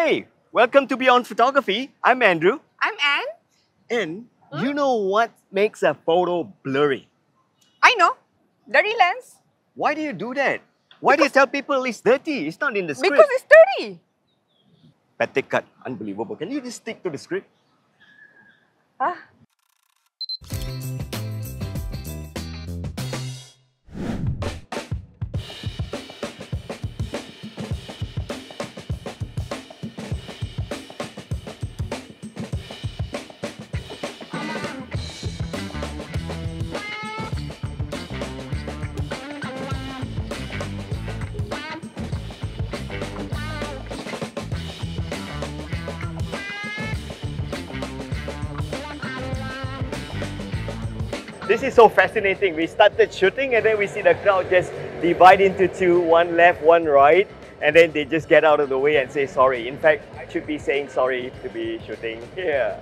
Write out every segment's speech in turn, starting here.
Hey, welcome to Beyond Photography. I'm Andrew. I'm Anne. And you know what makes a photo blurry? I know. Dirty lens. Why do you do that? Why do you tell people it's dirty? It's not in the script. Because it's dirty. Pathetic cut. Unbelievable. Can you just stick to the script? Ah. This is so fascinating. We started shooting and then we see the crowd just divide into two, one left, one right, and then they just get out of the way and say sorry. In fact, I should be saying sorry to be shooting here.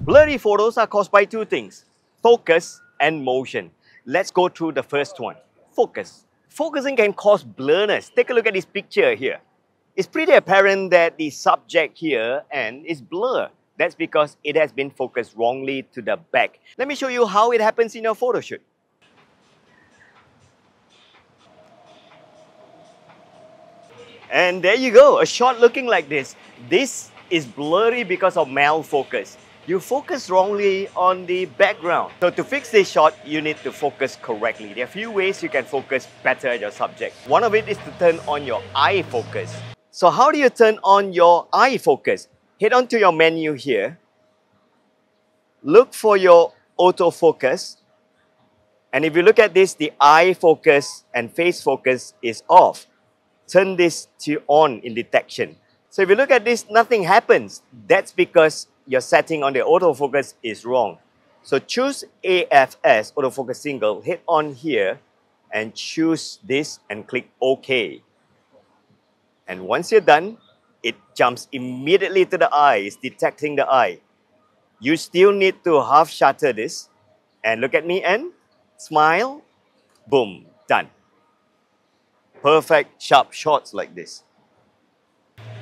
Blurry photos are caused by two things: focus and motion. Let's go through the first one, focus. Focusing can cause blurriness. Take a look at this picture here. It's pretty apparent that the subject here is blurred. That's because it has been focused wrongly to the back. Let me show you how it happens in your photo shoot. And there you go, a shot looking like this. This is blurry because of malfocus. You focus wrongly on the background. So to fix this shot, you need to focus correctly. There are a few ways you can focus better at your subject. One of it is to turn on your eye focus. So how do you turn on your eye focus? Head on to your menu here. Look for your autofocus. And if you look at this, the eye focus and face focus is off. Turn this to on in detection. So if you look at this, nothing happens. That's because your setting on the autofocus is wrong. So choose AFS, autofocus single, hit on here and choose this and click OK. And once you're done, it jumps immediately to the eye, it's detecting the eye. You still need to half shutter this and look at me and smile, boom, done. Perfect, sharp shots like this.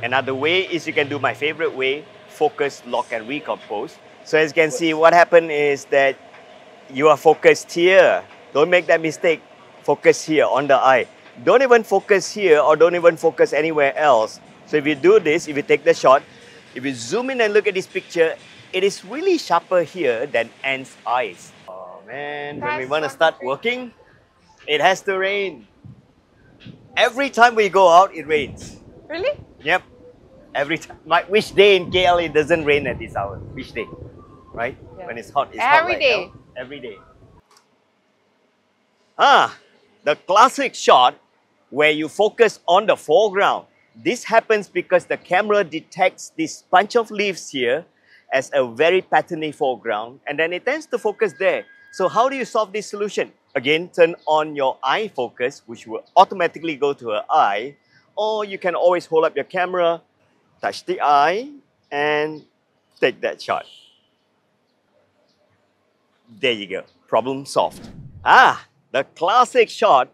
Another way is you can do my favorite way, focus, lock and recompose. So as you can see, what happened is that you are focused here. Don't make that mistake. Focus here on the eye. Don't even focus here or don't even focus anywhere else. So if you do this, if you take the shot, if you zoom in and look at this picture, it is really sharper here than Anne's eyes. Oh man, when we want to start working, it has to rain. Every time we go out, it rains. Really? Yep. Every time. Which day in KL it doesn't rain at this hour? Which day? Right? Yeah. When it's hot, it's hot every day. Now. Every day. The classic shot where you focus on the foreground. This happens because the camera detects this bunch of leaves here as a very patterny foreground and then it tends to focus there. So how do you solve this solution? Again, turn on your eye focus, which will automatically go to her eye, or you can always hold up your camera, touch the eye, and take that shot. There you go. Problem solved. The classic shot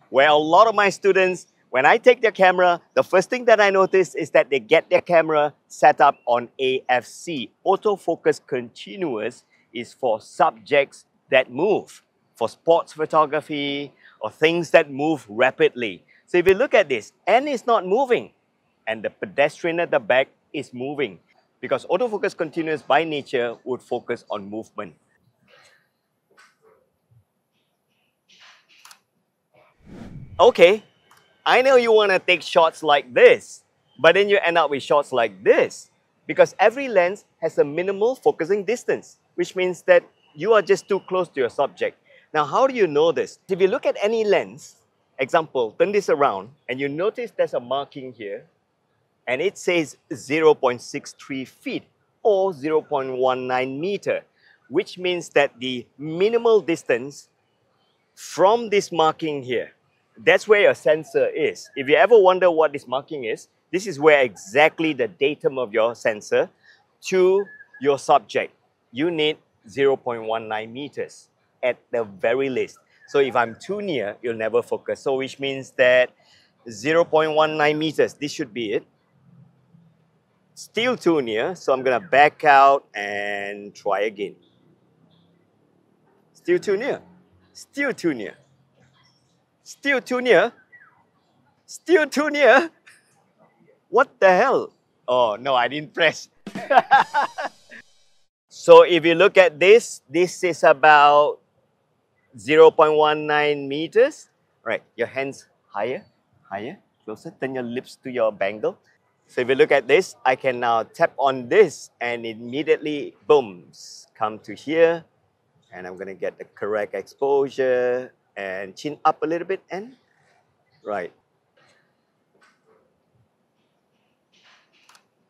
where a lot of my students, when I take their camera, the first thing that I notice is that they get their camera set up on AFC. Autofocus continuous is for subjects that move, for sports photography or things that move rapidly. So if you look at this, N is not moving and the pedestrian at the back is moving because autofocus continuous by nature would focus on movement. Okay, I know you want to take shots like this, but then you end up with shots like this because every lens has a minimal focusing distance, which means that you are just too close to your subject. Now, how do you know this? If you look at any lens, example, turn this around and you notice there's a marking here and it says 0.63 feet or 0.19 meter, which means that the minimal distance from this marking here, that's where your sensor is. If you ever wonder what this marking is, this is where exactly the datum of your sensor to your subject, you need 0.19 meters at the very least. So if I'm too near, you'll never focus. So which means that 0.19 meters, this should be it. Still too near, so I'm gonna back out and try again. Still too near. Still too near. Still too near. Still too near. What the hell? Oh no, I didn't press. So if you look at this is about 0.19 meters. Right, your hands higher, higher, closer. Turn your lips to your bangle. So if you look at this, I can now tap on this and immediately, booms, come to here. And I'm gonna get the correct exposure and chin up a little bit and right.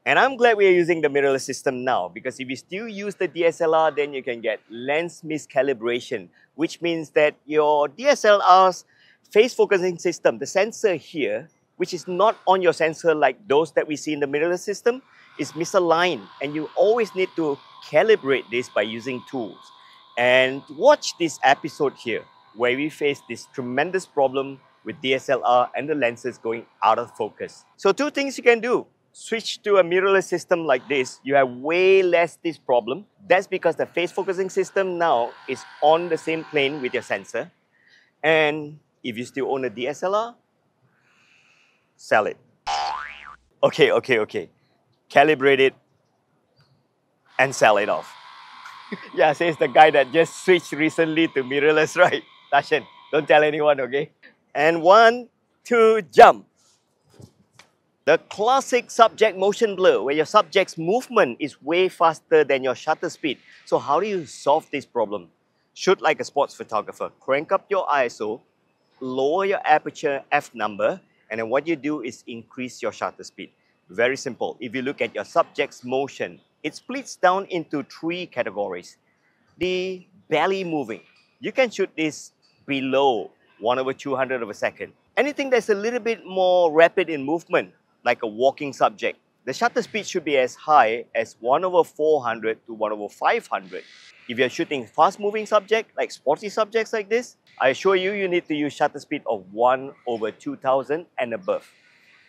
And I'm glad we are using the mirrorless system now, because if you still use the DSLR, then you can get lens miscalibration, which means that your DSLR's phase focusing system, the sensor here, which is not on your sensor like those that we see in the mirrorless system, is misaligned. And you always need to calibrate this by using tools. And watch this episode here, where we face this tremendous problem with DSLR and the lenses going out of focus. So two things you can do. Switch to a mirrorless system like this, you have way less this problem. That's because the phase focusing system now is on the same plane with your sensor. And if you still own a DSLR, sell it. Okay. Calibrate it and sell it off. Yeah, says the guy that just switched recently to mirrorless, right? Tashan, don't tell anyone, okay? And 1, 2, jump. The classic subject motion blur, where your subject's movement is way faster than your shutter speed. So how do you solve this problem? Shoot like a sports photographer. Crank up your ISO, lower your aperture f number, and then what you do is increase your shutter speed. Very simple. If you look at your subject's motion, it splits down into 3 categories. The belly moving. You can shoot this below 1/200 of a second. Anything that's a little bit more rapid in movement, like a walking subject, the shutter speed should be as high as 1/400 to 1/500. If you're shooting fast-moving subject, like sporty subjects like this, I assure you, you need to use shutter speed of 1/2000 and above.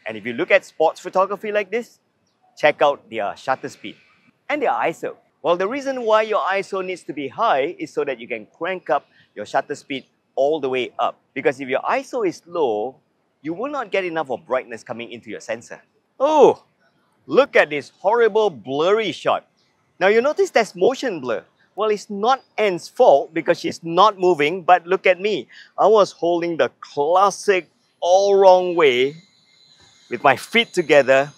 And if you look at sports photography like this, check out their shutter speed and their ISO. Well, the reason why your ISO needs to be high is so that you can crank up your shutter speed all the way up. Because if your ISO is low, you will not get enough of brightness coming into your sensor. Oh, look at this horrible blurry shot. Now you notice that's motion blur. Well, it's not Anne's fault because she's not moving, but look at me. I was holding the classic all wrong way with my feet together.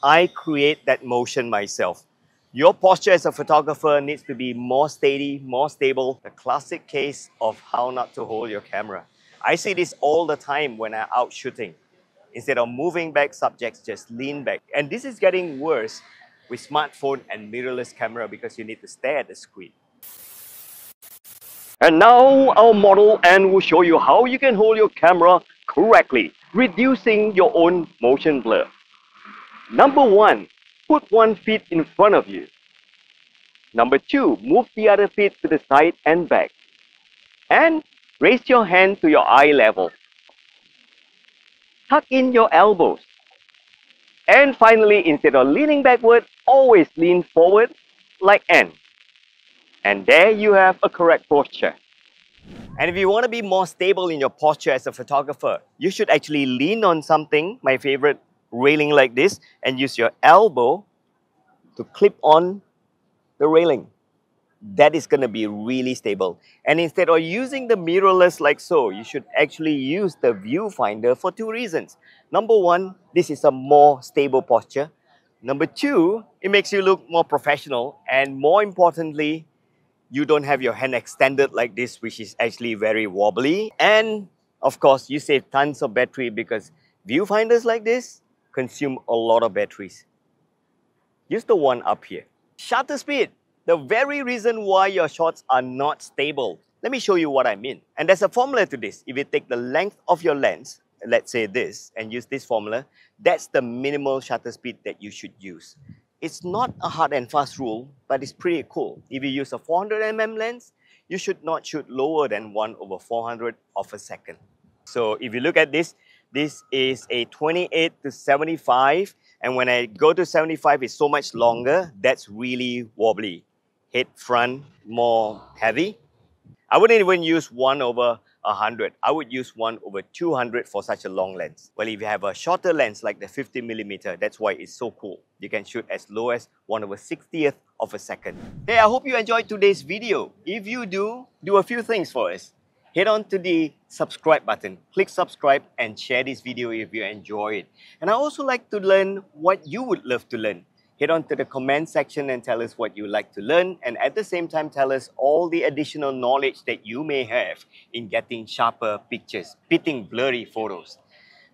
I create that motion myself. Your posture as a photographer needs to be more steady, more stable. The classic case of how not to hold your camera. I see this all the time when I'm out shooting. Instead of moving back, subjects just lean back. And this is getting worse with smartphone and mirrorless camera because you need to stare at the screen. And now our model Anne will show you how you can hold your camera correctly, reducing your own motion blur. Number 1, put one feet in front of you. Number 2, move the other feet to the side and back. And raise your hand to your eye level. Tuck in your elbows. And finally, instead of leaning backward, always lean forward like Anne. And there you have a correct posture. And if you want to be more stable in your posture as a photographer, you should actually lean on something, my favorite railing like this, and use your elbow to clip on the railing. That is going to be really stable. And instead of using the mirrorless like so, you should actually use the viewfinder for 2 reasons. Number 1, this is a more stable posture. Number 2, it makes you look more professional. And more importantly, you don't have your hand extended like this, which is actually very wobbly. And of course, you save tons of battery because viewfinders like this consume a lot of batteries. Use the one up here. Shutter speed. The very reason why your shots are not stable. Let me show you what I mean. And there's a formula to this. If you take the length of your lens, let's say this, and use this formula, that's the minimal shutter speed that you should use. It's not a hard and fast rule, but it's pretty cool. If you use a 400 mm lens, you should not shoot lower than 1/400 of a second. So if you look at this, this is a 28 to 75, and when I go to 75, it's so much longer. That's really wobbly. Head front more heavy. I wouldn't even use 1/100. I would use 1/200 for such a long lens. Well, if you have a shorter lens like the 50mm, that's why it's so cool. You can shoot as low as 1/60th of a second. Hey, I hope you enjoyed today's video. If you do a few things for us. Head on to the subscribe button, click subscribe and share this video if you enjoy it. And I also like to learn what you would love to learn. Head on to the comment section and tell us what you like to learn, and at the same time tell us all the additional knowledge that you may have in getting sharper pictures, beating blurry photos.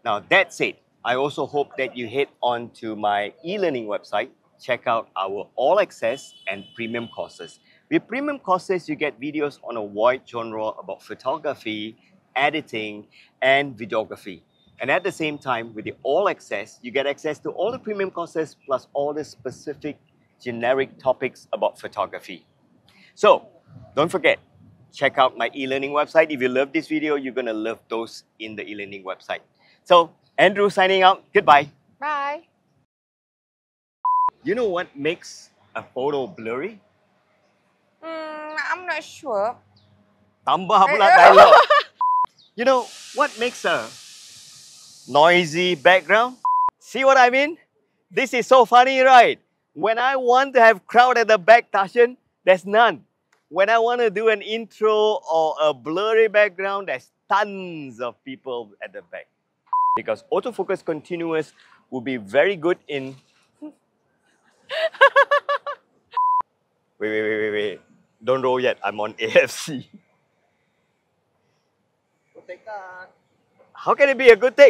Now that said, I also hope that you head on to my e-learning website, check out our all access and premium courses. With premium courses, you get videos on a wide genre about photography, editing, and videography. And at the same time, with the all access, you get access to all the premium courses plus all the specific generic topics about photography. So, don't forget, check out my e-learning website. If you love this video, you're going to love those in the e-learning website. So, Andrew signing out. Goodbye. Bye. You know what makes a photo blurry? I'm not sure. Tambah pula dialogue. You know what makes a noisy background? See what I mean? This is so funny, right? When I want to have crowd at the back, Tashan, there's none. When I want to do an intro or a blurry background, there's tons of people at the back. Because autofocus continuous will be very good in... Wait. Don't roll yet. I'm on AFC. How can it be a good take?